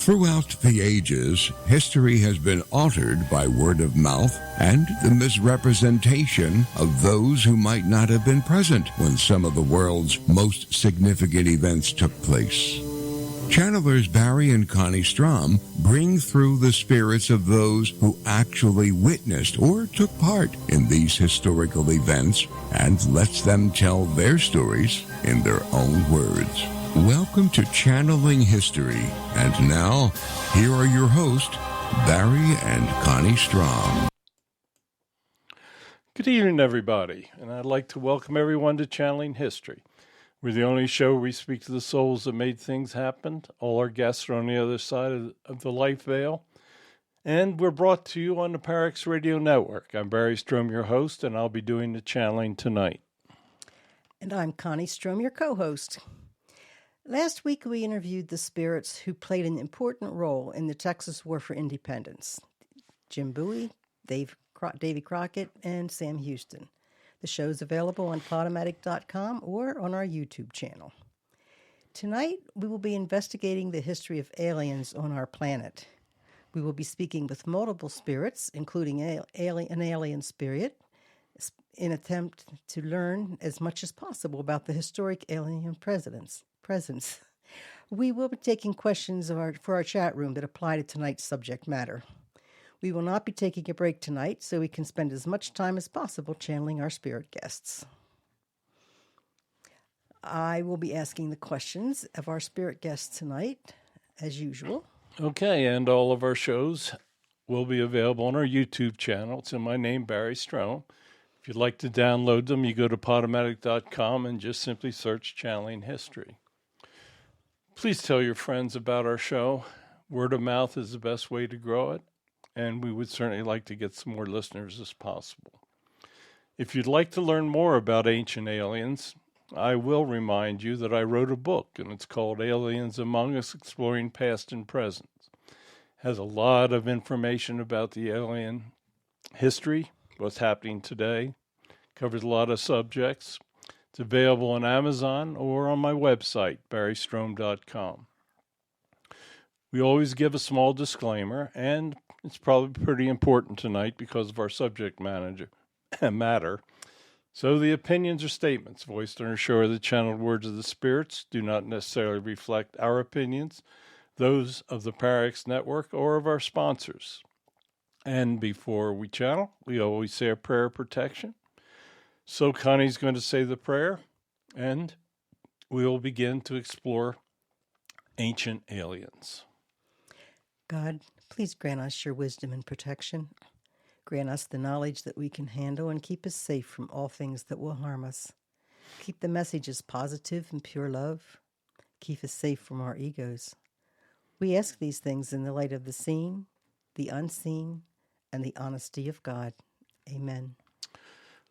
Throughout the ages, history has been altered by word of mouth and the misrepresentation of those who might not have been present when some of the world's most significant events took place. Channelers Barry and Connie Strohm bring through the spirits of those who actually witnessed or took part in these historical events and lets them tell their stories in their own words. Welcome to Channeling History. And now, here are your hosts, Barry and Connie Strohm. Good evening, everybody, and I'd like to welcome everyone to Channeling History. We're the only show where we speak to the souls that made things happen. All our guests are on the other side of the life veil. And we're brought to you on the Parax Radio Network. I'm Barry Strohm, your host, and I'll be doing the channeling tonight. And I'm Connie Strohm, your co-host. Last week, we interviewed the spirits who played an important role in the Texas War for Independence. Jim Bowie, Davy Crockett, and Sam Houston. The show's available on Podomatic.com or on our YouTube channel. Tonight, we will be investigating the history of aliens on our planet. We will be speaking with multiple spirits, including an alien spirit, in an attempt to learn as much as possible about the historic alien presence. We will be taking questions for our chat room that apply to tonight's subject matter. We will not be taking a break tonight, so we can spend as much time as possible channeling our spirit guests. I will be asking the questions of our spirit guests tonight, as usual. Okay, and all of our shows will be available on our YouTube channel. It's in my name, Barry Strohm. If you'd like to download them, you go to Podomatic.com and just simply search Channeling History. Please tell your friends about our show. Word of mouth is the best way to grow it, and we would certainly like to get some more listeners as possible. If you'd like to learn more about ancient aliens, I will remind you that I wrote a book, and it's called Aliens Among Us, Exploring Past and Present. It has a lot of information about the alien history, what's happening today, covers a lot of subjects. It's available on Amazon or on my website, barrystrohm.com. We always give a small disclaimer, and it's probably pretty important tonight because of our subject matter. So the opinions or statements voiced on our show are the channeled words of the spirits, do not necessarily reflect our opinions, those of the Parax Network, or of our sponsors. And before we channel, we always say a prayer of protection. So Connie's going to say the prayer, and we will begin to explore ancient aliens. God, please grant us your wisdom and protection. Grant us the knowledge that we can handle and keep us safe from all things that will harm us. Keep the messages positive and pure love. Keep us safe from our egos. We ask these things in the light of the seen, the unseen, and the honesty of God. Amen.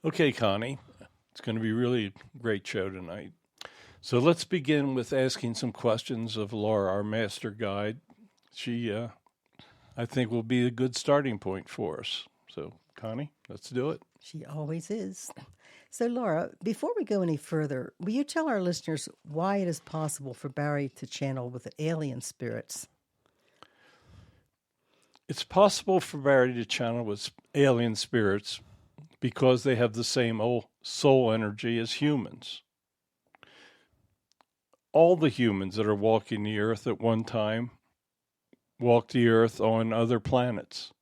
Okay, Connie, it's going to be really a great show tonight. So let's begin with asking some questions of Laura, our master guide. She, I think, will be a good starting point for us. So, Connie, let's do it. She always is. So, Laura, before we go any further, will you tell our listeners why it is possible for Barry to channel with alien spirits? It's possible for Barry to channel with alien spirits because they have the same soul energy as humans. All the humans that are walking the earth at one time walked the earth on other planets.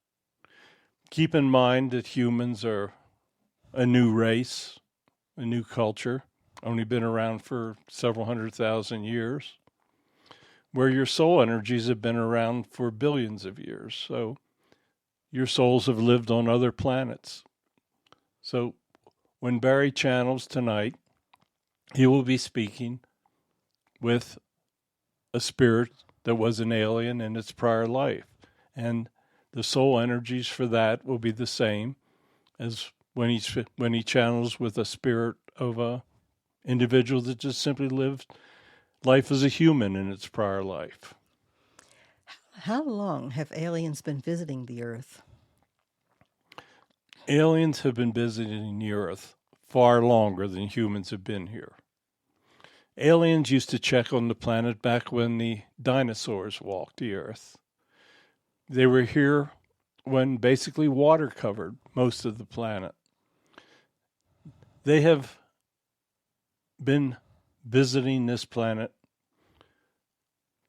Keep in mind that humans are a new race, a new culture, only been around for several 100,000 years, where your soul energies have been around for billions of years. So your souls have lived on other planets. So when Barry channels tonight, he will be speaking with a spirit that was an alien in its prior life. And the soul energies for that will be the same as when he channels with a spirit of a individual that just simply lived life as a human in its prior life. How long have aliens been visiting the Earth? Aliens have been visiting the Earth far longer than humans have been here. Aliens used to check on the planet back when the dinosaurs walked the Earth. They were here when basically water covered most of the planet. They have been visiting this planet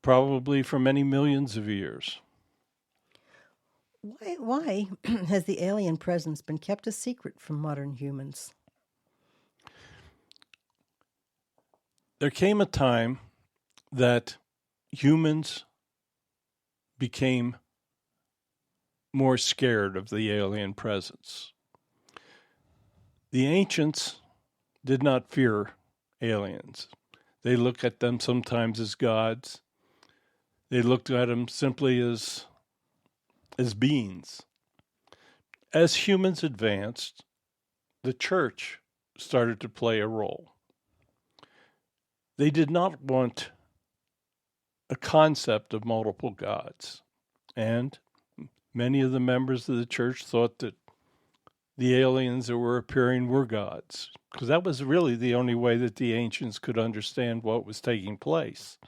probably for many millions of years. Why has the alien presence been kept a secret from modern humans? There came a time that humans became more scared of the alien presence. The ancients did not fear aliens. They looked at them sometimes as gods. They looked at them simply as beings. As humans advanced, the church started to play a role. They did not want a concept of multiple gods, and many of the members of the church thought that the aliens that were appearing were gods, because that was really the only way that the ancients could understand what was taking place.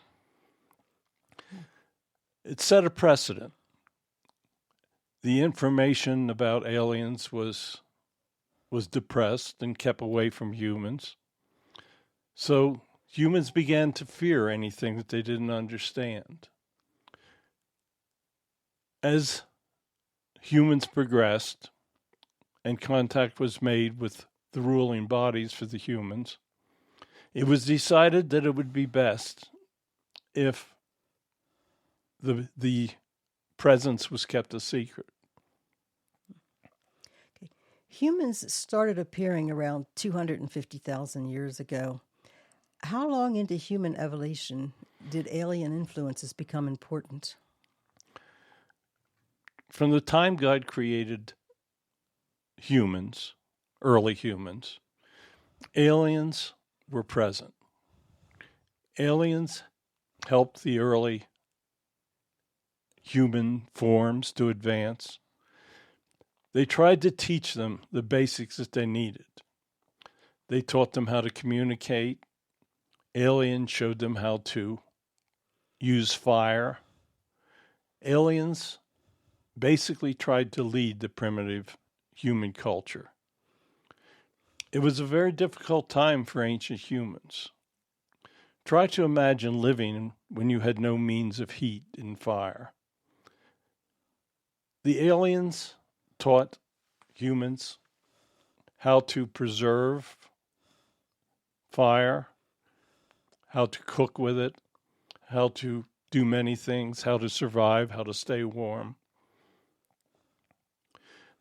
It set a precedent. The information about aliens was depressed and kept away from humans. So humans began to fear anything that they didn't understand. As humans progressed and contact was made with the ruling bodies for the humans, it was decided that it would be best if the presence was kept a secret. Okay. Humans started appearing around 250,000 years ago. How long into human evolution did alien influences become important? From the time God created humans, early humans, aliens were present. Aliens helped the early human forms to advance. They tried to teach them the basics that they needed. They taught them how to communicate. Aliens showed them how to use fire. Aliens basically tried to lead the primitive human culture. It was a very difficult time for ancient humans. Try to imagine living when you had no means of heat and fire. The aliens taught humans how to preserve fire, how to cook with it, how to do many things, how to survive, how to stay warm.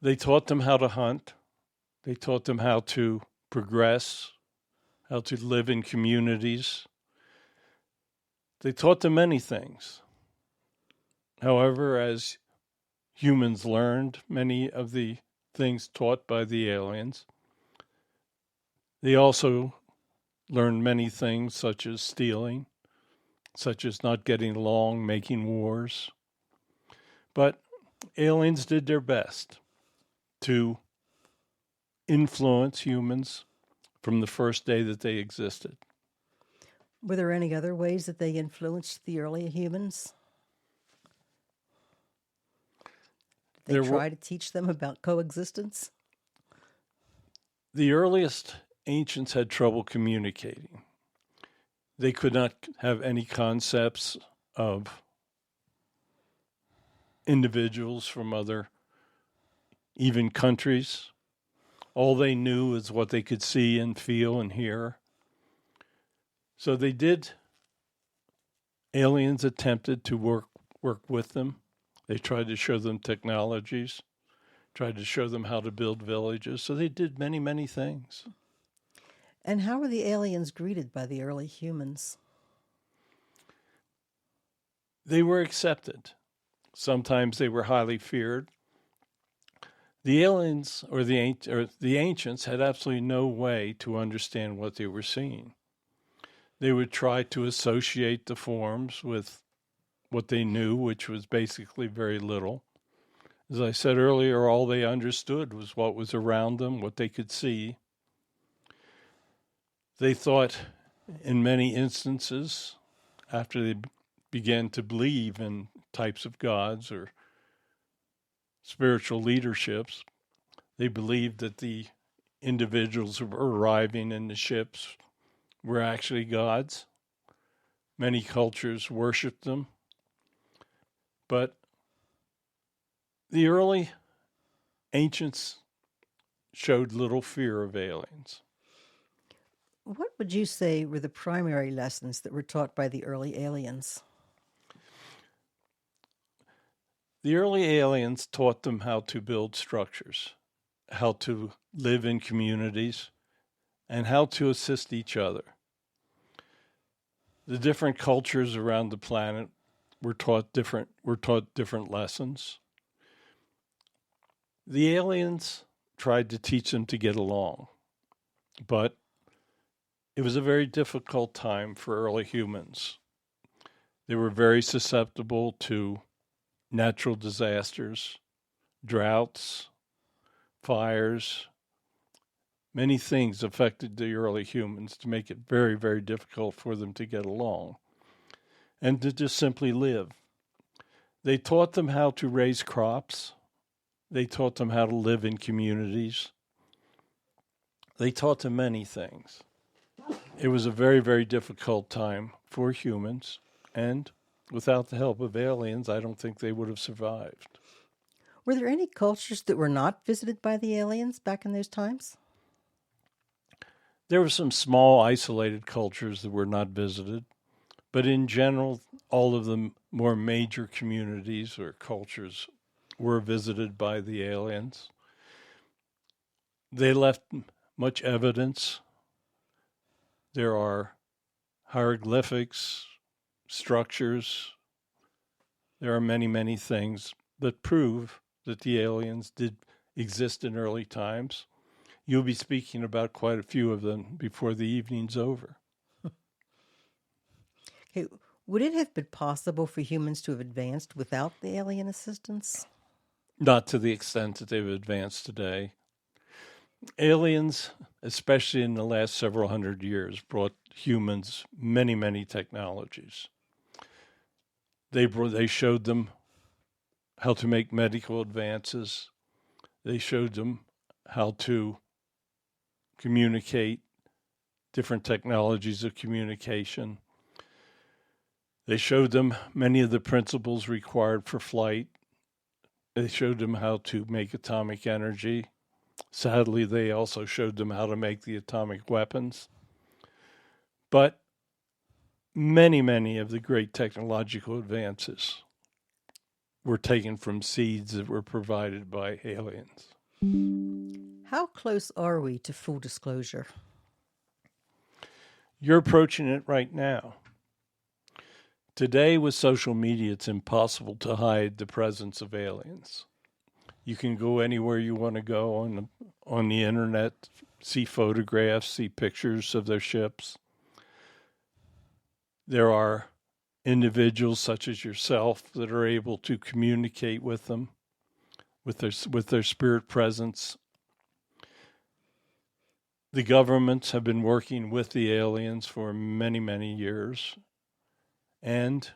They taught them how to hunt. They taught them how to progress, how to live in communities. They taught them many things. However, as humans learned many of the things taught by the aliens, they also learned many things such as stealing, such as not getting along, making wars. But aliens did their best to influence humans from the first day that they existed. Were there any other ways that they influenced the early humans? Did they try to teach them about coexistence? The earliest ancients had trouble communicating. They could not have any concepts of individuals from other, even countries. All they knew is what they could see and feel and hear. So aliens attempted to work with them. They tried to show them technologies, tried to show them how to build villages. So they did many, many things. And how were the aliens greeted by the early humans? They were accepted. Sometimes they were highly feared. The aliens or the ancients had absolutely no way to understand what they were seeing. They would try to associate the forms with what they knew, which was basically very little. As I said earlier, all they understood was what was around them, what they could see. They thought In many instances, after they began to believe in types of gods or spiritual leaderships, they believed that the individuals who were arriving in the ships were actually gods. Many cultures worshiped them, but the early ancients showed little fear of aliens. What would you say were the primary lessons that were taught by the early aliens? The early aliens taught them how to build structures, how to live in communities, and how to assist each other. The different cultures around the planet were taught different lessons. The aliens tried to teach them to get along, but it was a very difficult time for early humans. They were very susceptible to natural disasters, droughts, fires. Many things affected the early humans to make it very, very difficult for them to get along and to just simply live. They taught them how to raise crops. They taught them how to live in communities. They taught them many things. It was a very, very difficult time for humans, and without the help of aliens, I don't think they would have survived. Were there any cultures that were not visited by the aliens back in those times? There were some small, isolated cultures that were not visited, but in general, all of the more major communities or cultures were visited by the aliens. They left much evidence. There are hieroglyphics, structures. There are many, many things that prove that the aliens did exist in early times. You'll be speaking about quite a few of them before the evening's over. Okay, would it have been possible for humans to have advanced without the alien assistance? Not to the extent that they've advanced today. Aliens, especially in the last several hundred years, brought humans many, many technologies. They showed them how to make medical advances. They showed them how to communicate, different technologies of communication. They showed them many of the principles required for flight. They showed them how to make atomic energy. Sadly, they also showed them how to make the atomic weapons. But many, many of the great technological advances were taken from seeds that were provided by aliens. How close are we to full disclosure? You're approaching it right now. Today, with social media, it's impossible to hide the presence of aliens. You can go anywhere you want to go on the internet, see photographs, see pictures of their ships. There are individuals such as yourself that are able to communicate with them, with their spirit presence. The governments have been working with the aliens for many, many years. And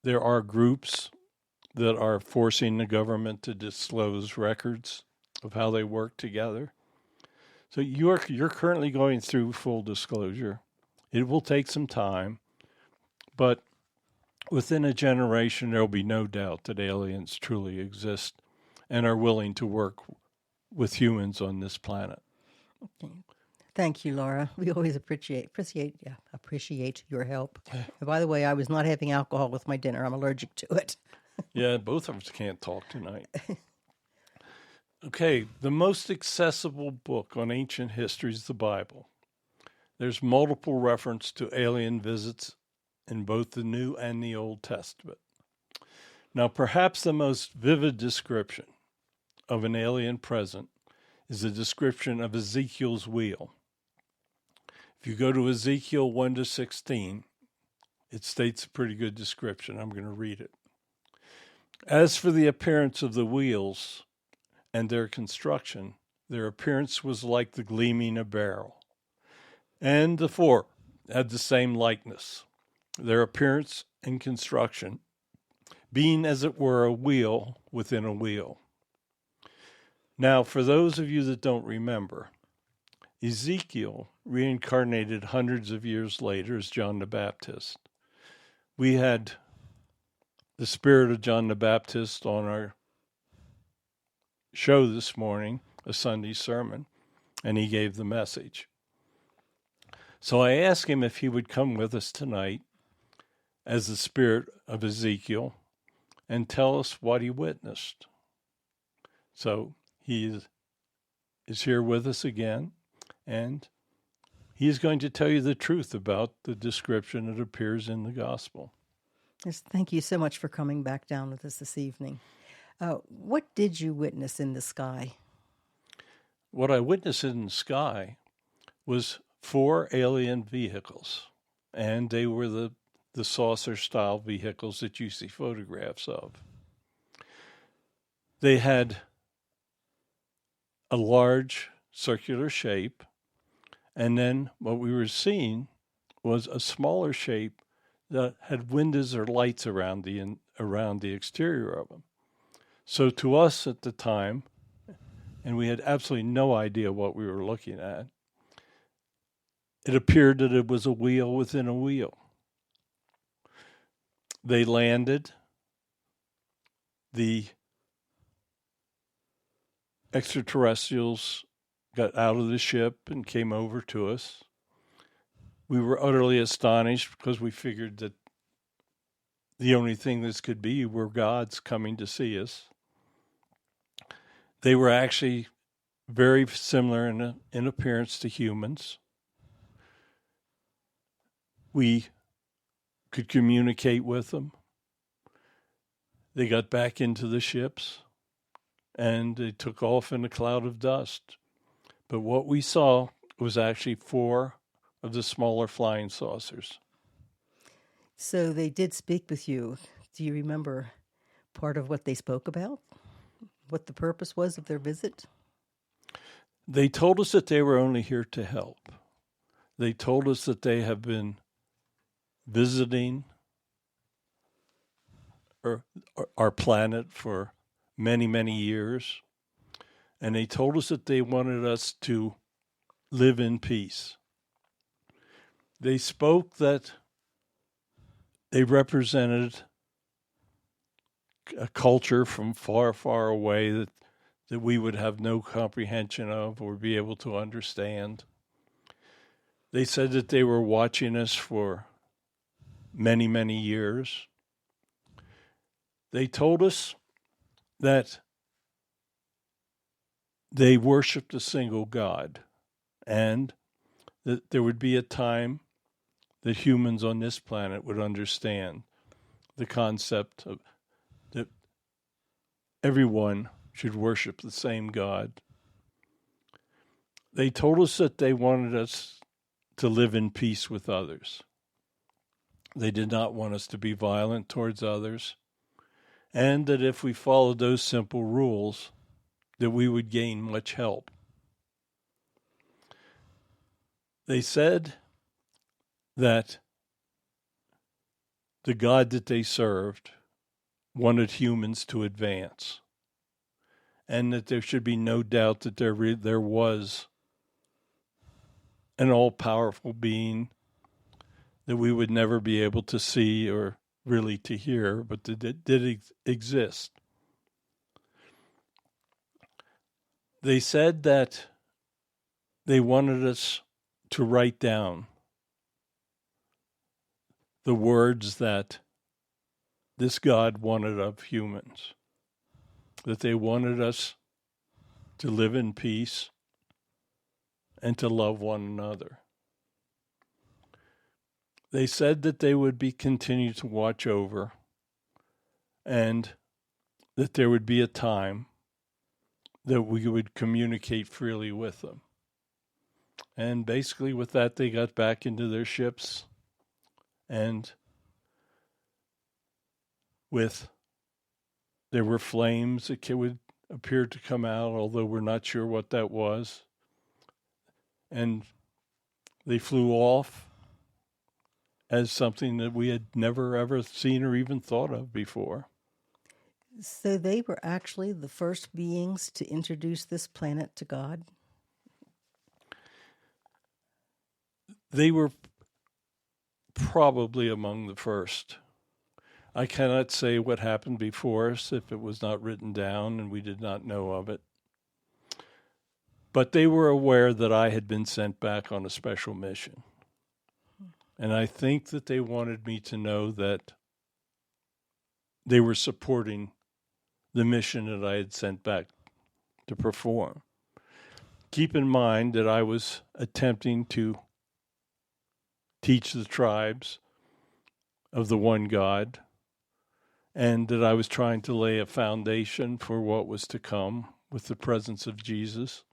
there are groups that are forcing the government to disclose records of how they work together. So you're currently going through full disclosure. It will take some time, but within a generation, there will be no doubt that aliens truly exist and are willing to work with humans on this planet. Okay. Thank you, Laura. We always appreciate your help. And by the way, I was not having alcohol with my dinner. I'm allergic to it. Yeah, both of us can't talk tonight. Okay, the most accessible book on ancient history is the Bible. There's multiple reference to alien visits in both the New and the Old Testament. Now, perhaps the most vivid description of an alien present is a description of Ezekiel's wheel. If you go to Ezekiel 1 to 16, it states a pretty good description. I'm going to read it. As for the appearance of the wheels and their construction, their appearance was like the gleaming of beryl. And the four had the same likeness, their appearance and construction being as it were a wheel within a wheel. Now, for those of you that don't remember, Ezekiel reincarnated hundreds of years later as John the Baptist. We had the spirit of John the Baptist on our show this morning, a Sunday sermon, and he gave the message. So I asked him if he would come with us tonight as the spirit of Ezekiel and tell us what he witnessed. So he is here with us again, and he is going to tell you the truth about the description that appears in the gospel. Yes, thank you so much for coming back down with us this evening. What did you witness in the sky? What I witnessed in the sky was 4 alien vehicles, and they were the saucer-style vehicles that you see photographs of. They had a large circular shape, and then what we were seeing was a smaller shape that had windows or lights around the exterior of them. So to us at the time, and we had absolutely no idea what we were looking at, it appeared that it was a wheel within a wheel. They landed. The extraterrestrials got out of the ship and came over to us. We were utterly astonished because we figured that the only thing this could be were gods coming to see us. They were actually very similar in appearance to humans. We could communicate with them. They got back into the ships and they took off in a cloud of dust. But what we saw was actually 4 of the smaller flying saucers. So they did speak with you. Do you remember part of what they spoke about? What the purpose was of their visit? They told us that they were only here to help. They told us that they have been visiting our planet for many, many years. And they told us that they wanted us to live in peace. They spoke that they represented a culture from far, far away that we would have no comprehension of or be able to understand. They said that they were watching us for many, many years. They told us that they worshiped a single God and that there would be a time that humans on this planet would understand the concept of that everyone should worship the same God. They told us that they wanted us to live in peace with others. They did not want us to be violent towards others, and that if we followed those simple rules, that we would gain much help. They said that the God that they served wanted humans to advance, and that there should be no doubt that there was an all-powerful being that we would never be able to see or really to hear, but that it did exist. They said that they wanted us to write down the words that this God wanted of humans, that they wanted us to live in peace and to love one another. They said that they would continue to watch over and that there would be a time that we would communicate freely with them. And basically with that, they got back into their ships, and there were flames that would appear to come out, although we're not sure what that was. And They flew off as something that we had never ever seen or even thought of before. So they were actually the first beings to introduce this planet to God? They were probably among the first. I cannot say what happened before us if it was not written down and we did not know of it. But they were aware that I had been sent back on a special mission. And I think that they wanted me to know that they were supporting the mission that I had sent back to perform. Keep in mind that I was attempting to teach the tribes of the one God, and that I was trying to lay a foundation for what was to come with the presence of Jesus.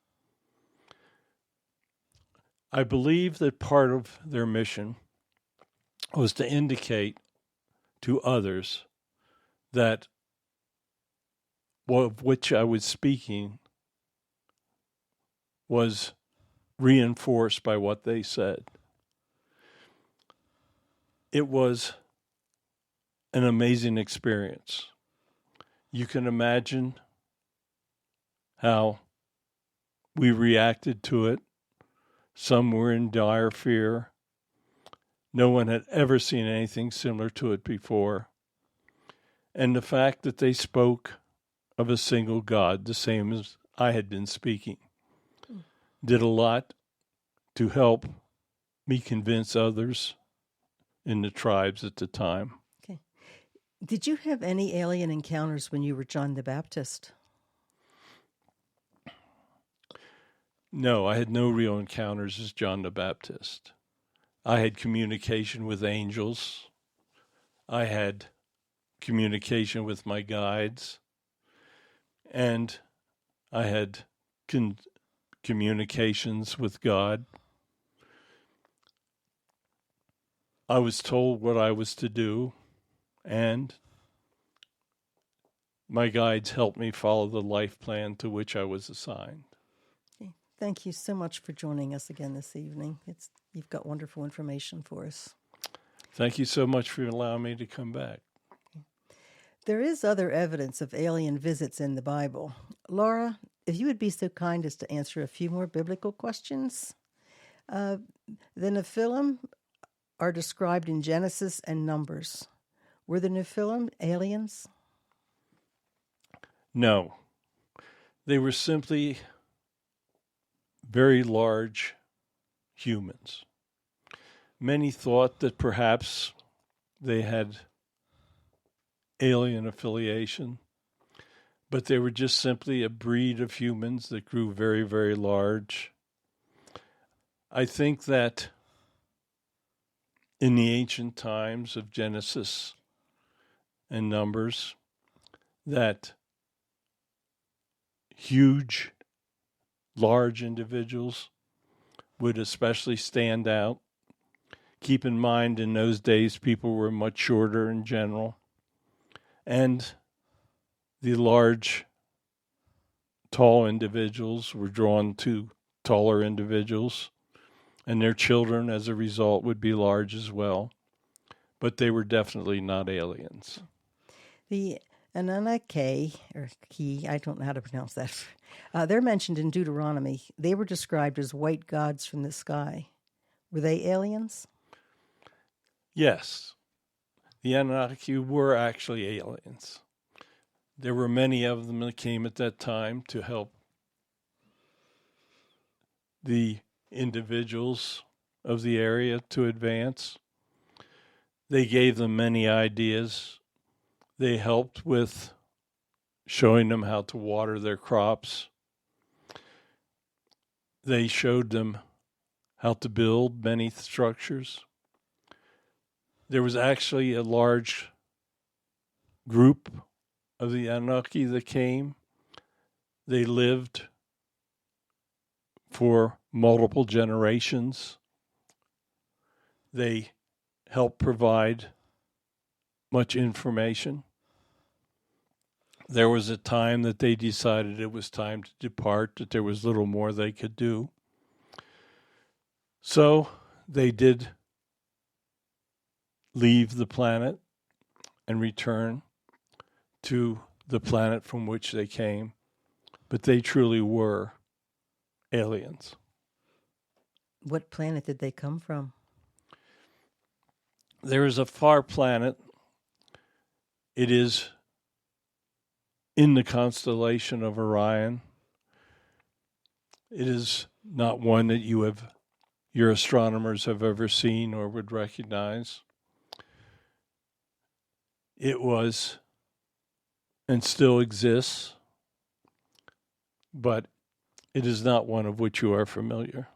I believe that part of their mission was to indicate to others that of which I was speaking was reinforced by what they said. It was an amazing experience. You can imagine how we reacted to it. Some were in dire fear. No one had ever seen anything similar to it before. And the fact that they spoke of a single God, the same as I had been speaking, did a lot to help me convince others in the tribes at the time. Okay. Did you have any alien encounters when you were John the Baptist? No, I had no real encounters as John the Baptist. I had communication with angels. I had communication with my guides. And I had communications with God. I was told what I was to do, and my guides helped me follow the life plan to which I was assigned. Okay. Thank you so much for joining us again this evening. You've got wonderful information for us. Thank you so much for allowing me to come back. There is other evidence of alien visits in the Bible. Laura, if you would be so kind as to answer a few more biblical questions. The Nephilim are described in Genesis and Numbers. Were the Nephilim aliens? No, they were simply very large humans. Many thought that perhaps they had alien affiliation, but they were just simply a breed of humans that grew very, very large. I think that in the ancient times of Genesis and Numbers, that huge, large individuals would especially stand out. Keep in mind, in those days, people were much shorter in general. And the large, tall individuals were drawn to taller individuals, and their children, as a result, would be large as well. But they were definitely not aliens. The Anunnaki, or Ki, I don't know how to pronounce that. They're mentioned in Deuteronomy. They were described as white gods from the sky. Were they aliens? Yes, the Anunnaki were actually aliens. There were many of them that came at that time to help the individuals of the area to advance. They gave them many ideas. They helped with showing them how to water their crops. They showed them how to build many structures. There was actually a large group of the Anunnaki that came. They lived for multiple generations. They helped provide much information. There was a time that they decided it was time to depart, that there was little more they could do. So they did leave the planet and return to the planet from which they came, but they truly were aliens. What planet did they come from? There is a far planet. It is in the constellation of Orion. It is not one that your astronomers have ever seen or would recognize. It was and still exists, but it is not one of which you are familiar.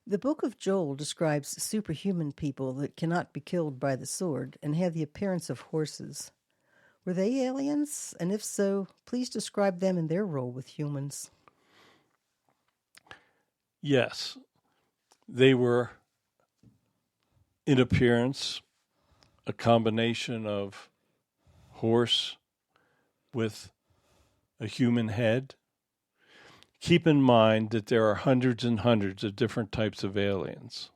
The book of Joel describes superhuman people that cannot be killed by the sword and have the appearance of horses. Were they aliens? And if so, please describe them and their role with humans. Yes, they were, in appearance, a combination of horse with a human head. Keep in mind that there are hundreds and hundreds of different types of aliens.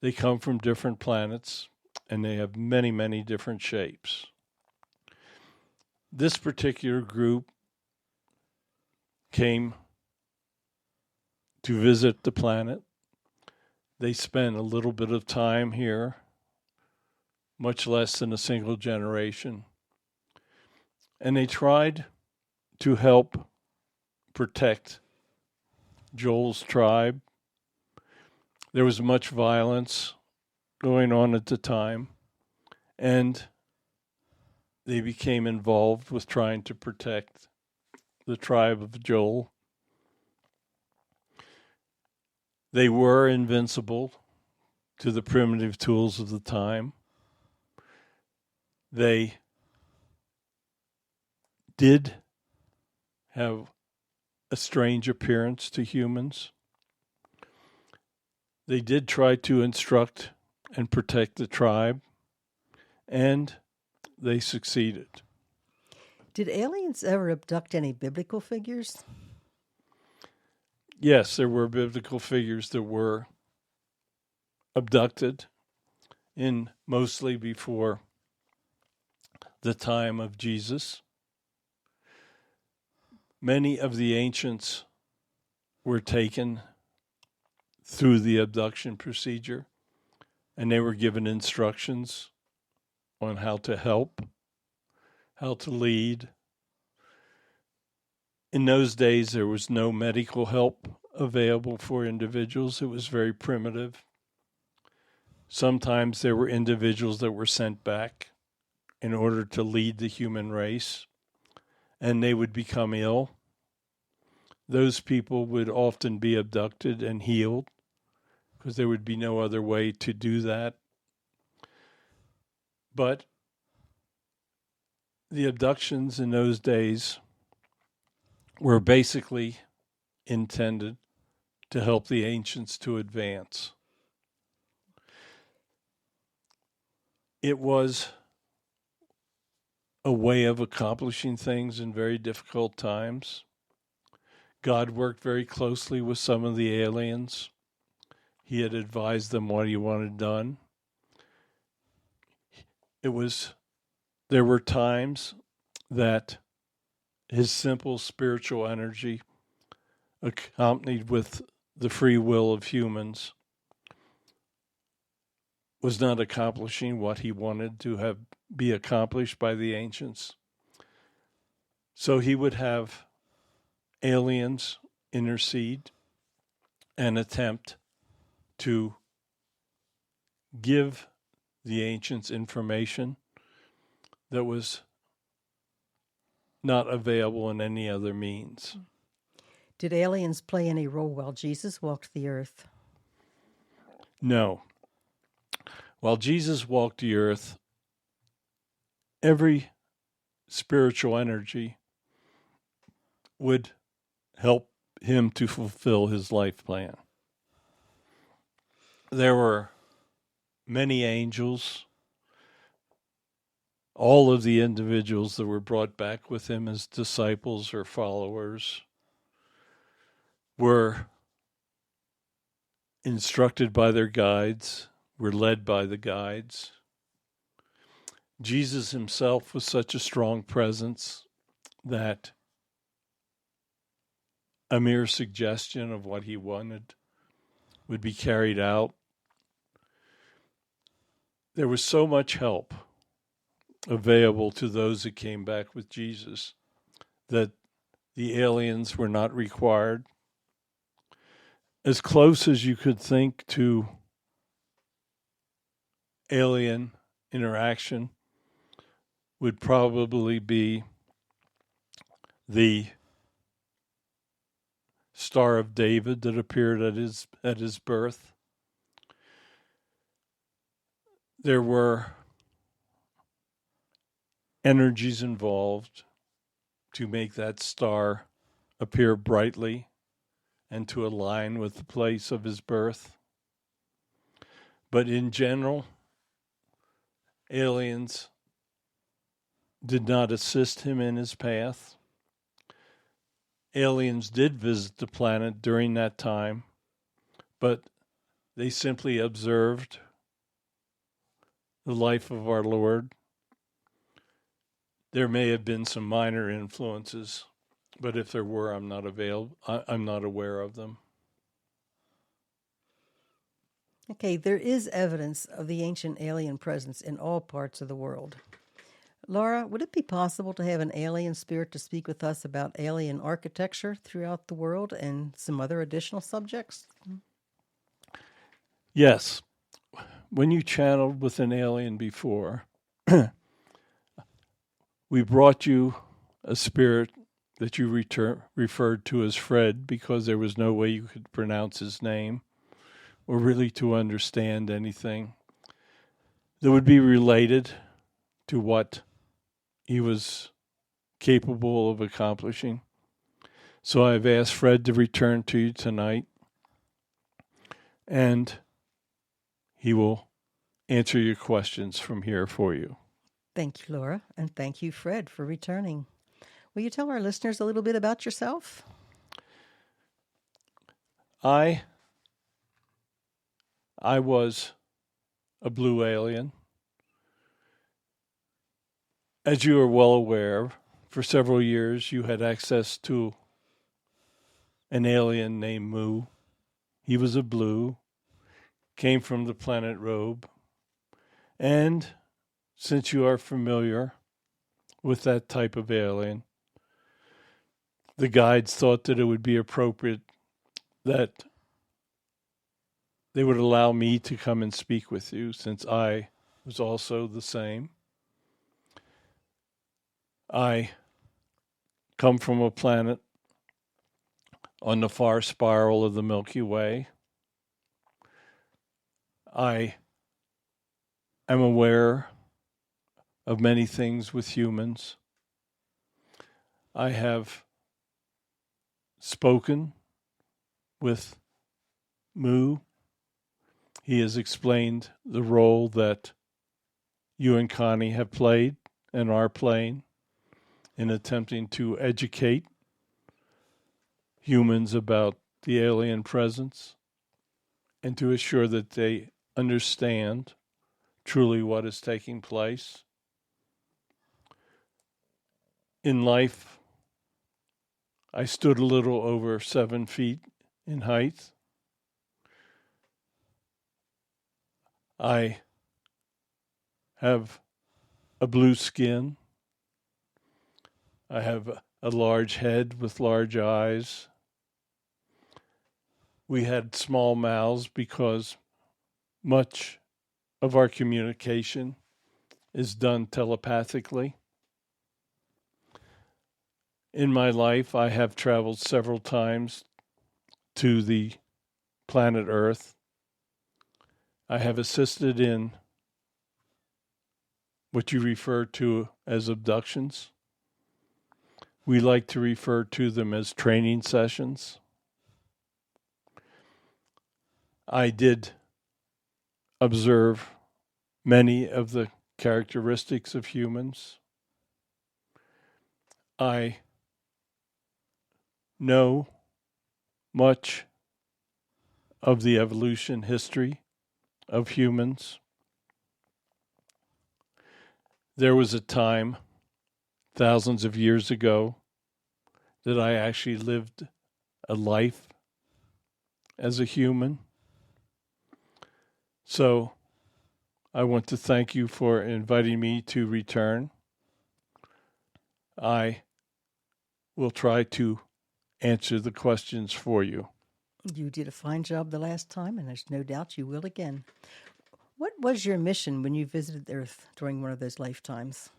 They come from different planets, and they have many, many different shapes. This particular group came to visit the planet. They spent a little bit of time here, much less than a single generation, and they tried to help protect Joel's tribe. There was much violence going on at the time, and they became involved with trying to protect the tribe of Joel. They were invincible to the primitive tools of the time. They did have a strange appearance to humans. They did try to instruct and protect the tribe, and they succeeded. Did aliens ever abduct any biblical figures? Yes, there were biblical figures that were abducted in mostly before the time of Jesus. Many of the ancients were taken through the abduction procedure, and they were given instructions on how to help, how to lead. In those days, there was no medical help available for individuals. It was very primitive. Sometimes there were individuals that were sent back in order to lead the human race, and they would become ill. Those people would often be abducted and healed because there would be no other way to do that. But the abductions in those days were basically intended to help the ancients to advance. It was a way of accomplishing things in very difficult times. God worked very closely with some of the aliens. He had advised them what he wanted done. There were times that his simple spiritual energy, accompanied with the free will of humans, was not accomplishing what he wanted to be accomplished by the ancients. So he would have aliens intercede and attempt to give the ancients information that was not available in any other means. Did aliens play any role while Jesus walked the earth? No. While Jesus walked the earth, every spiritual energy would help him to fulfill his life plan. There were many angels. All of the individuals that were brought back with him as disciples or followers were instructed by their guides, were led by the guides. Jesus himself was such a strong presence that a mere suggestion of what he wanted would be carried out. There was so much help available to those that came back with Jesus that the aliens were not required. As close as you could think to alien interaction would probably be the Star of David that appeared at his birth. There were energies involved to make that star appear brightly and to align with the place of his birth. But in general, aliens did not assist him in his path. Aliens did visit the planet during that time, but they simply observed the life of our Lord. There may have been some minor influences, but if there were, I'm not aware of them. Okay, there is evidence of the ancient alien presence in all parts of the world. Laura, would it be possible to have an alien spirit to speak with us about alien architecture throughout the world and some other additional subjects? Yes. When you channeled with an alien before, we brought you a spirit that you referred to as Fred because there was no way you could pronounce his name or really to understand anything that would be related to what he was capable of accomplishing. So I've asked Fred to return to you tonight, and he will answer your questions from here for you. Thank you, Laura, and thank you, Fred, for returning. Will you tell our listeners a little bit about yourself? I was a blue alien. As you are well aware, for several years you had access to an alien named Mu. He was a blue, came from the planet Robe. And since you are familiar with that type of alien, the guides thought that it would be appropriate that they would allow me to come and speak with you since I was also the same. I come from a planet on the far spiral of the Milky Way. I am aware of many things with humans. I have spoken with Mu. He has explained the role that you and Connie have played and are playing in attempting to educate humans about the alien presence and to assure that they understand truly what is taking place. In life, I stood a little over 7 feet in height. I have a blue skin. I have a large head with large eyes. We had small mouths because much of our communication is done telepathically. In my life, I have traveled several times to the planet Earth. I have assisted in what you refer to as abductions. We like to refer to them as training sessions. I did observe many of the characteristics of humans. I know much of the evolution history of humans. There was a time, thousands of years ago, that I actually lived a life as a human. So I want to thank you for inviting me to return. I will try to answer the questions for you. You did a fine job the last time, and there's no doubt you will again. What was your mission when you visited Earth during one of those lifetimes?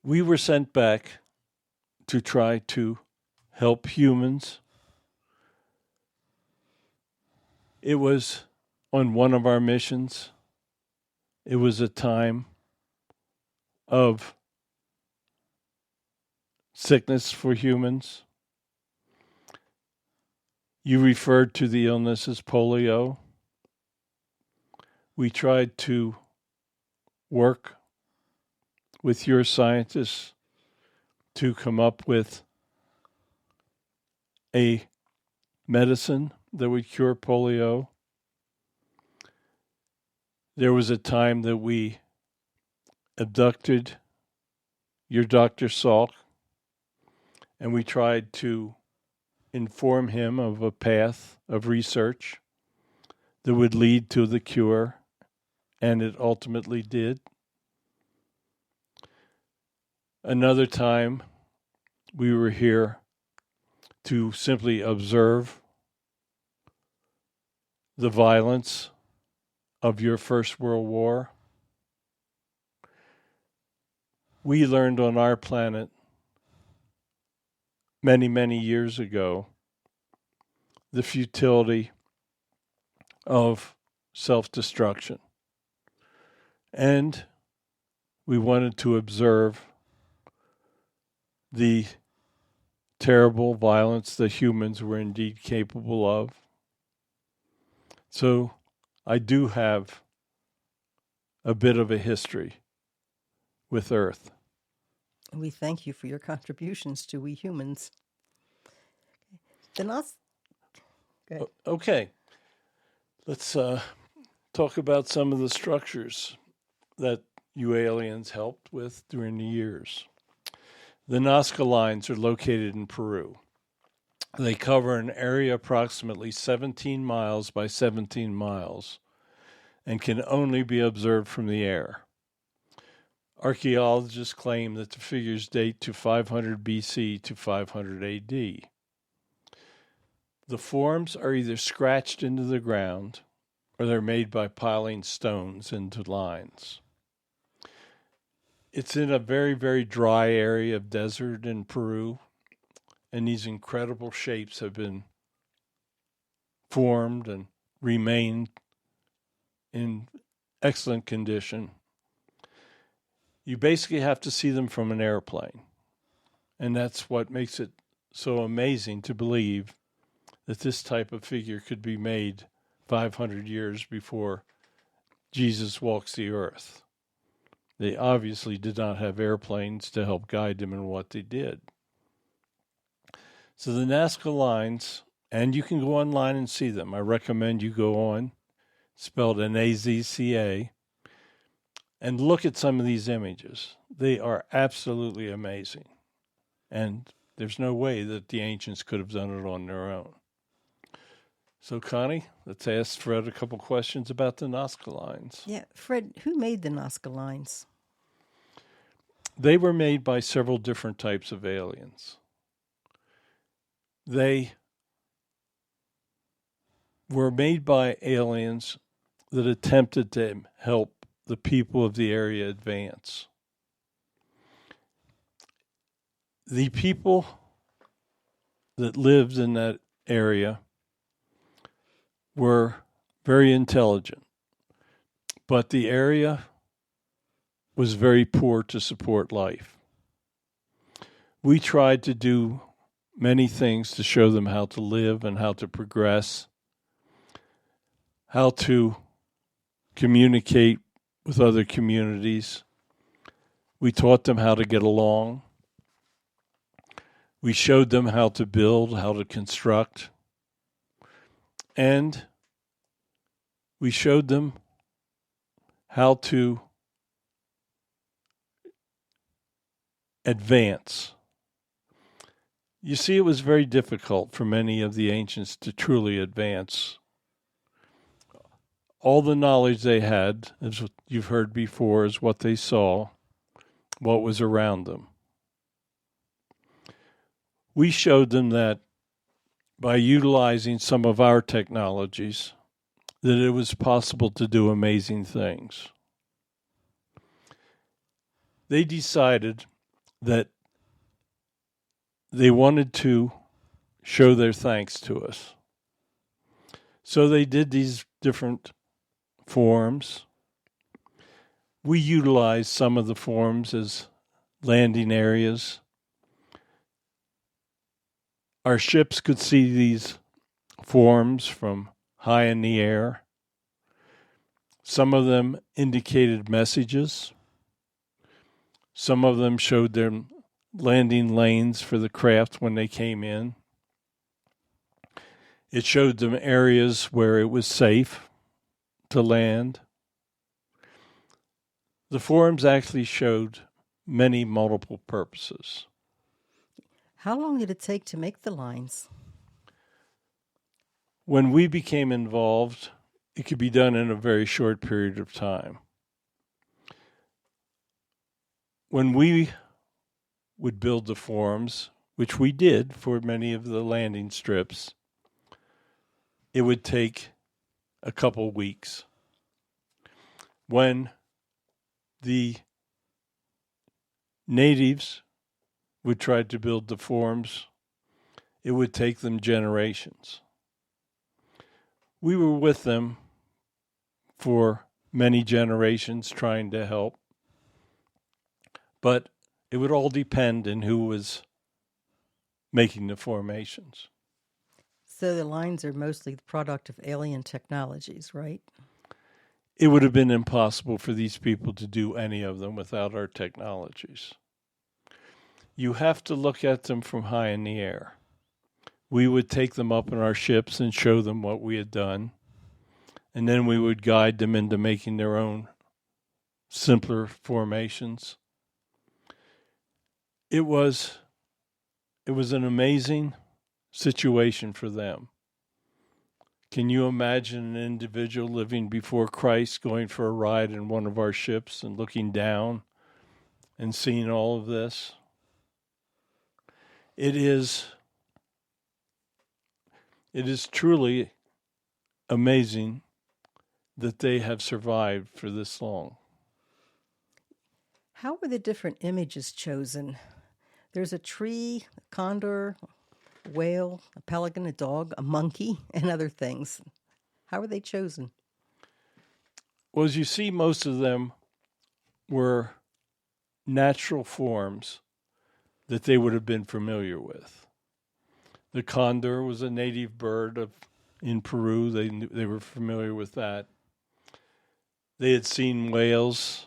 We were sent back to try to help humans. It was on one of our missions. It was a time of sickness for humans. You referred to the illness as polio. We tried to work with your scientists to come up with a medicine that would cure polio. There was a time that we abducted your Dr. Salk, and we tried to inform him of a path of research that would lead to the cure, and it ultimately did. Another time, we were here to simply observe the violence of your First World War. We learned on our planet many, many years ago the futility of self-destruction. And we wanted to observe the terrible violence that humans were indeed capable of. So I do have a bit of a history with Earth. We thank you for your contributions to we humans. Then Go ahead. Okay, let's talk about some of the structures that you aliens helped with during the years. The Nazca lines are located in Peru. They cover an area approximately 17 miles by 17 miles and can only be observed from the air. Archaeologists claim that the figures date to 500 BC to 500 AD. The forms are either scratched into the ground or they're made by piling stones into lines. It's in a very, very dry area of desert in Peru, and these incredible shapes have been formed and remained in excellent condition. You basically have to see them from an airplane, and that's what makes it so amazing to believe that this type of figure could be made 500 years before Jesus walks the earth. They obviously did not have airplanes to help guide them in what they did. So the Nazca lines, and you can go online and see them. I recommend you go on, spelled Nazca, and look at some of these images. They are absolutely amazing. And there's no way that the ancients could have done it on their own. So, Connie, let's ask Fred a couple questions about the Nazca lines. Yeah, Fred, who made the Nazca lines? They were made by several different types of aliens. They were made by aliens that attempted to help the people of the area advance. The people that lived in that area were very intelligent, but the area was very poor to support life. We tried to do many things to show them how to live and how to progress, how to communicate with other communities. We taught them how to get along. We showed them how to build, how to construct, and we showed them how to advance. You see, it was very difficult for many of the ancients to truly advance. All the knowledge they had, as you've heard before, is what they saw, what was around them. We showed them that by utilizing some of our technologies, that it was possible to do amazing things. They decided that they wanted to show their thanks to us. So they did these different forms. We utilized some of the forms as landing areas. Our ships could see these forms from high in the air. Some of them indicated messages. Some of them showed them landing lanes for the craft when they came in. It showed them areas where it was safe to land. The forums actually showed many multiple purposes. How long did it take to make the lines? When we became involved, it could be done in a very short period of time. When we would build the forums, which we did for many of the landing strips, it would take a couple weeks. When the natives would try to build the forums, it would take them generations. We were with them for many generations trying to help, but it would all depend on who was making the formations. So the lines are mostly the product of alien technologies, right? It would have been impossible for these people to do any of them without our technologies. You have to look at them from high in the air. We would take them up in our ships and show them what we had done, and then we would guide them into making their own simpler formations. It was an amazing situation for them. Can you imagine an individual living before Christ going for a ride in one of our ships and looking down and seeing all of this? It is truly amazing that they have survived for this long. How were the different images chosen? There's a tree, a condor, a whale, a pelican, a dog, a monkey, and other things. How were they chosen? Well, as you see, most of them were natural forms that they would have been familiar with. The condor was a native bird in Peru. They were familiar with that. They had seen whales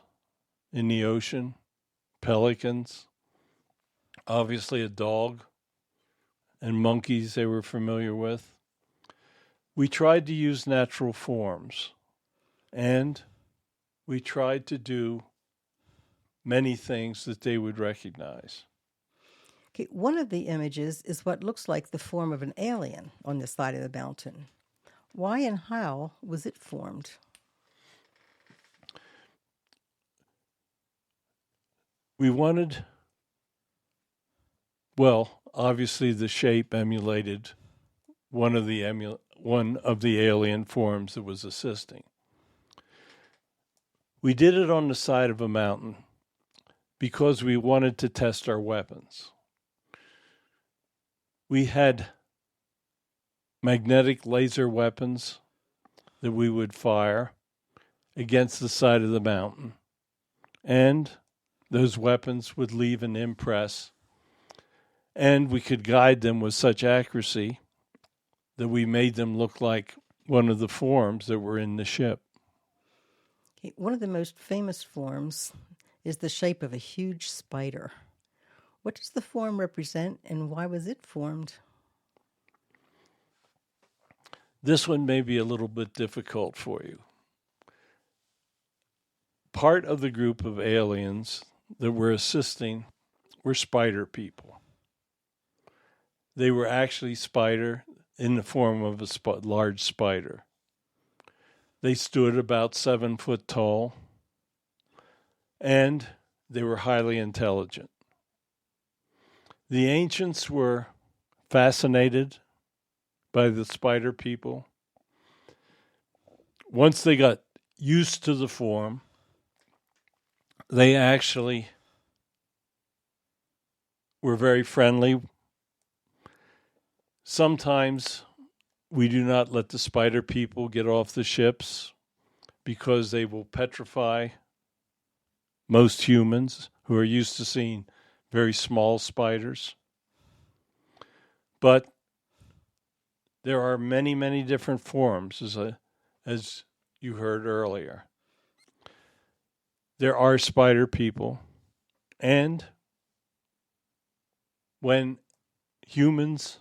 in the ocean, pelicans, obviously a dog, and monkeys they were familiar with. We tried to use natural forms, and we tried to do many things that they would recognize. Okay, one of the images is what looks like the form of an alien on the side of the mountain. Why and how was it formed? We wanted, well, obviously the shape emulated one of the alien forms that was assisting. We did it on the side of a mountain because we wanted to test our weapons. We had magnetic laser weapons that we would fire against the side of the mountain, and those weapons would leave an impress, and we could guide them with such accuracy that we made them look like one of the forms that were in the ship. Okay, one of the most famous forms is the shape of a huge spider. What does the form represent and why was it formed? This one may be a little bit difficult for you. Part of the group of aliens that were assisting were spider people. They were actually spider in the form of a large spider. They stood about 7 foot tall, and they were highly intelligent. The ancients were fascinated by the spider people. Once they got used to the form, they actually were very friendly. Sometimes we do not let the spider people get off the ships because they will petrify most humans who are used to seeing very small spiders. But there are many, many different forms, as you heard earlier. There are spider people, and when humans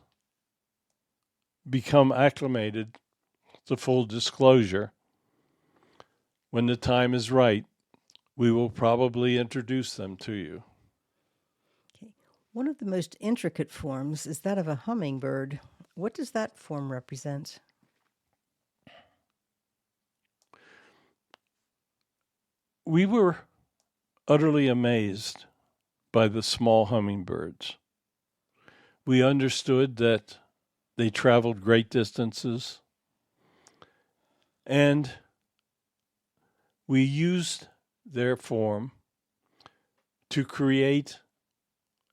become acclimated to full disclosure, when the time is right, we will probably introduce them to you. Okay. One of the most intricate forms is that of a hummingbird. What does that form represent? We were utterly amazed by the small hummingbirds. We understood that they traveled great distances, and we used their form to create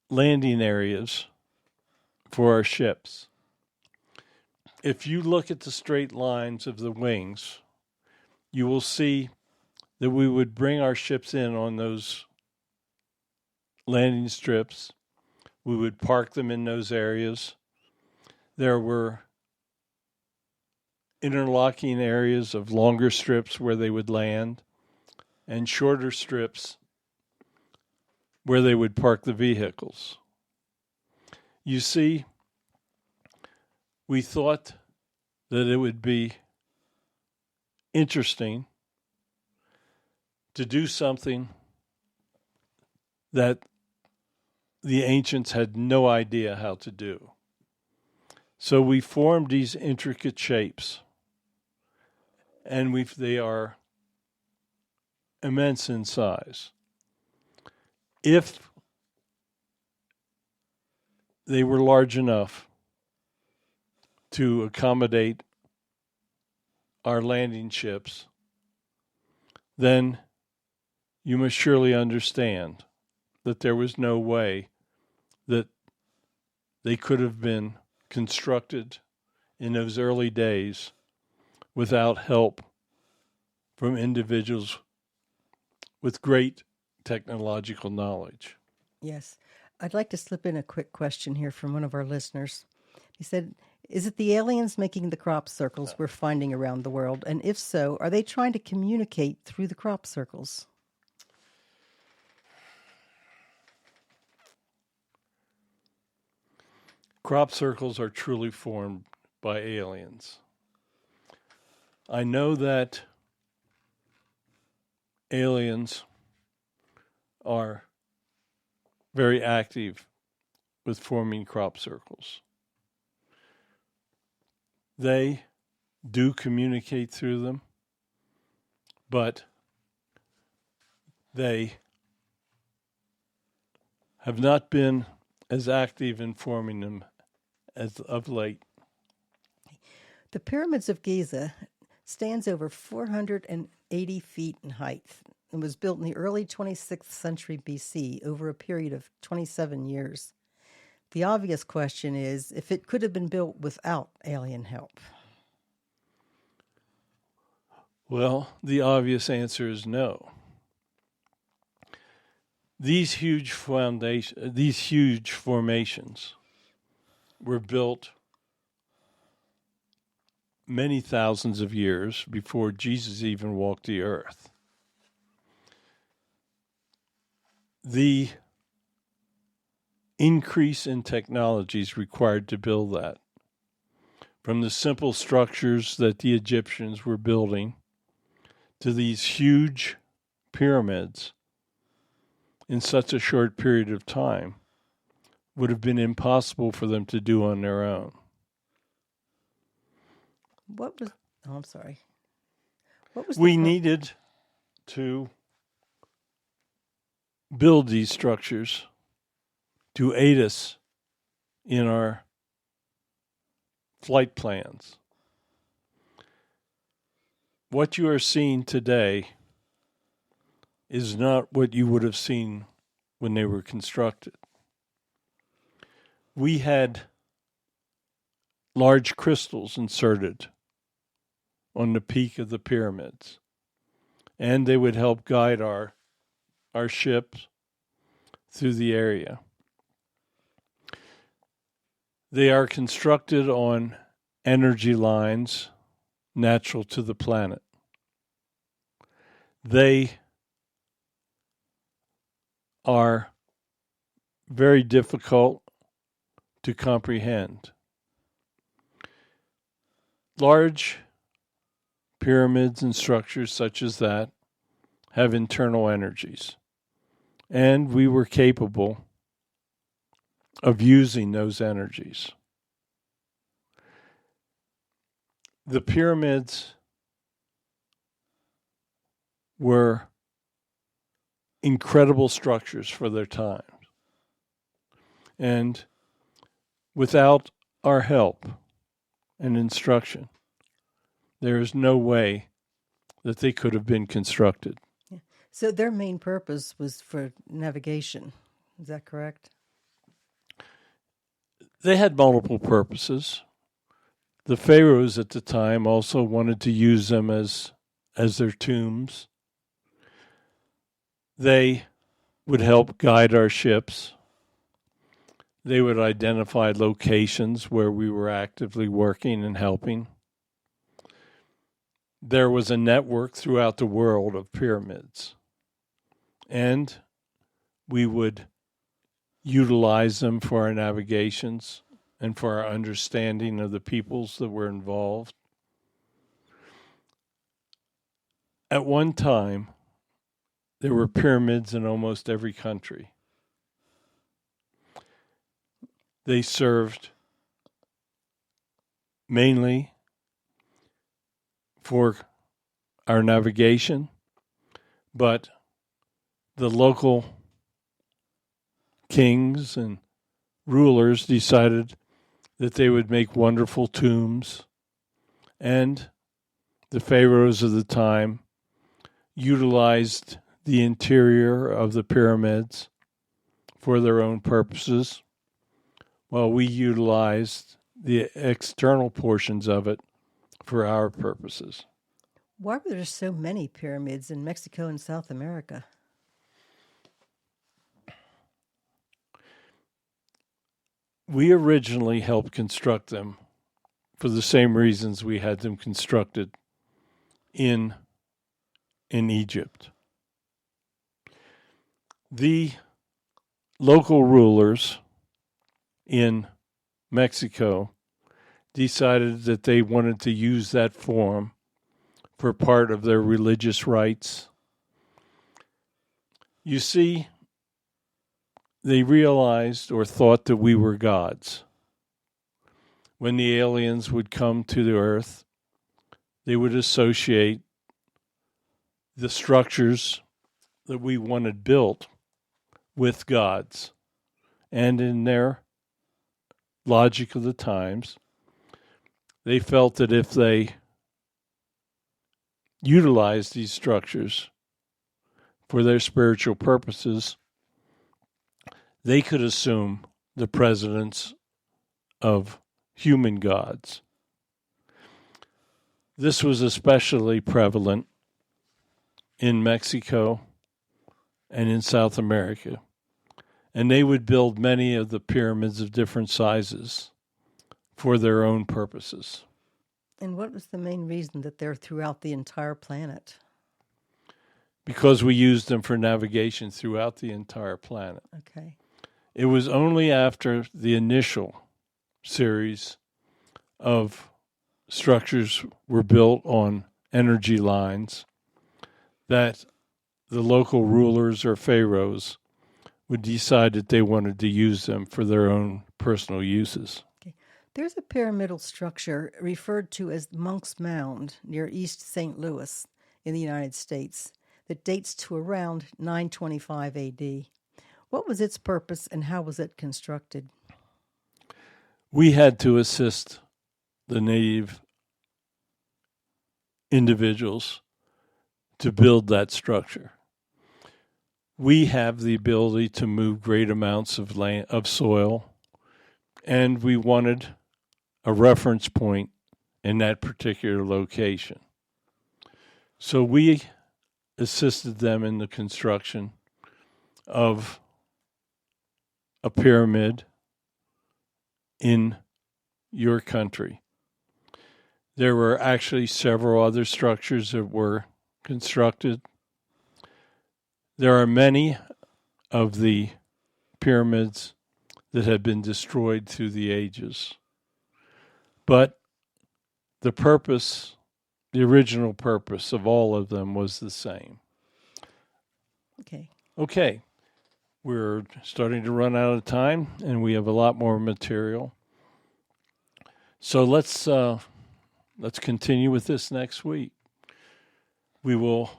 landing areas for our ships. If you look at the straight lines of the wings, you will see that we would bring our ships in on those landing strips. We would park them in those areas. There were interlocking areas of longer strips where they would land and shorter strips where they would park the vehicles. You see, we thought that it would be interesting to do something that the ancients had no idea how to do. So we formed these intricate shapes, and they are immense in size. If they were large enough to accommodate our landing ships, then you must surely understand that there was no way that they could have been constructed in those early days without help from individuals with great technological knowledge. Yes. I'd like to slip in a quick question here from one of our listeners. He said, is it the aliens making the crop circles we're finding around the world? And if so, are they trying to communicate through the crop circles? Crop circles are truly formed by aliens. I know that aliens are very active with forming crop circles. They do communicate through them, but they have not been as active in forming them as of late. The pyramids of Giza stands over 480 feet in height and was built in the early 26th century BC over a period of 27 years. The obvious question is if it could have been built without alien help. Well, the obvious answer is no. These huge formations were built many thousands of years before Jesus even walked the earth. The increase in technologies required to build that. From the simple structures that the Egyptians were building to these huge pyramids in such a short period of time would have been impossible for them to do on their own. What was? Oh, I'm sorry. What was? We needed to build these structures to aid us in our flight plans. What you are seeing today is not what you would have seen when they were constructed. We had large crystals inserted on the peak of the pyramids, and they would help guide our ships through the area. They are constructed on energy lines natural to the planet. They are very difficult to comprehend. Large pyramids and structures such as that have internal energies, and we were capable of using those energies. The pyramids were incredible structures for their time. And without our help and instruction, there is no way that they could have been constructed. Yeah. So their main purpose was for navigation. Is that correct? They had multiple purposes. The pharaohs at the time also wanted to use them as their tombs. They would help guide our ships. They would identify locations where we were actively working and helping. There was a network throughout the world of pyramids, and we would utilize them for our navigations and for our understanding of the peoples that were involved. At one time, there were pyramids in almost every country. They served mainly for our navigation, but the local kings and rulers decided that they would make wonderful tombs, and the pharaohs of the time utilized the interior of the pyramids for their own purposes, while we utilized the external portions of it for our purposes. Why were there so many pyramids in Mexico and South America? We originally helped construct them for the same reasons we had them constructed in Egypt. The local rulers in Mexico decided that they wanted to use that form for part of their religious rites. You see, they realized or thought that we were gods. When the aliens would come to the earth, they would associate the structures that we wanted built with gods. And in their logic of the times, they felt that if they utilized these structures for their spiritual purposes, they could assume the precedence of human gods. This was especially prevalent in Mexico and in South America. And they would build many of the pyramids of different sizes for their own purposes. And what was the main reason that they're throughout the entire planet? Because we used them for navigation throughout the entire planet. Okay. It was only after the initial series of structures were built on energy lines that the local rulers or pharaohs would decide that they wanted to use them for their own personal uses. Okay. There's a pyramidal structure referred to as Monk's Mound near East St. Louis in the United States that dates to around 925 AD. What was its purpose and how was it constructed? We had to assist the native individuals to build that structure. We have the ability to move great amounts of land, of soil, and we wanted a reference point in that particular location. So we assisted them in the construction of a pyramid in your country. There were actually several other structures that were constructed. There are many of the pyramids that have been destroyed through the ages. But the purpose, the original purpose of all of them was the same. Okay. We're starting to run out of time, and we have a lot more material. So let's continue with this next week. We will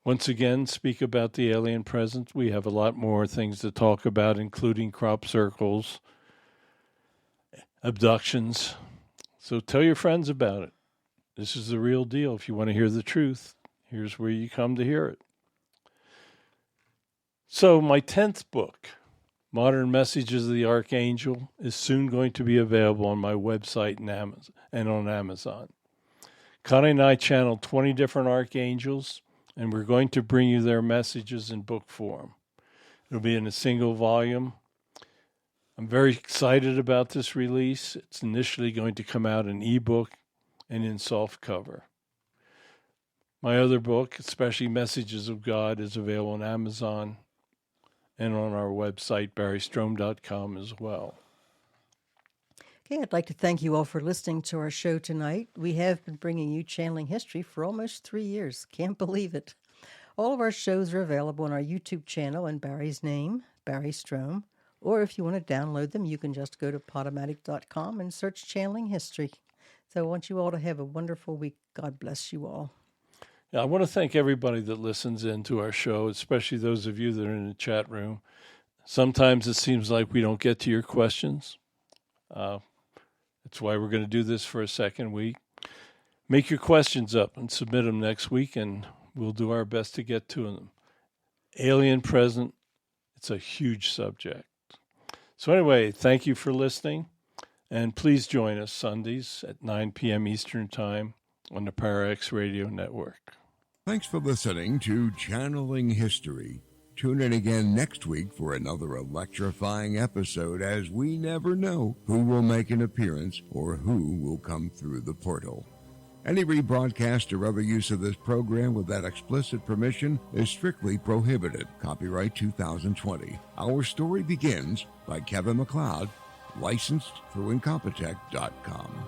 once again speak about the alien presence. We have a lot more things to talk about, including crop circles, abductions. So tell your friends about it. This is the real deal. If you want to hear the truth, here's where you come to hear it. So my 10th book, Modern Messages of the Archangel, is soon going to be available on my website and on Amazon. Connie and I channeled 20 different archangels, and we're going to bring you their messages in book form. It'll be in a single volume. I'm very excited about this release. It's initially going to come out in ebook and in soft cover. My other book, especially Messages of God, is available on Amazon and on our website, barrystrohm.com, as well. Okay, I'd like to thank you all for listening to our show tonight. We have been bringing you channeling history for almost 3 years. Can't believe it. All of our shows are available on our YouTube channel in Barry's name, Barry Strohm. Or if you want to download them, you can just go to podomatic.com and search channeling history. So I want you all to have a wonderful week. God bless you all. Yeah, I want to thank everybody that listens in to our show, especially those of you that are in the chat room. Sometimes it seems like we don't get to your questions. That's why we're going to do this for a second week. Make your questions up and submit them next week, and we'll do our best to get to them. Alien present, it's a huge subject. So anyway, thank you for listening, and please join us Sundays at 9 p.m. Eastern Time on the PowerX Radio Network. Thanks for listening to Channeling History. Tune in again next week for another electrifying episode, as we never know who will make an appearance or who will come through the portal. Any rebroadcast or other use of this program without explicit permission is strictly prohibited. Copyright 2020. Our Story Begins by Kevin MacLeod, licensed through Incompetech.com.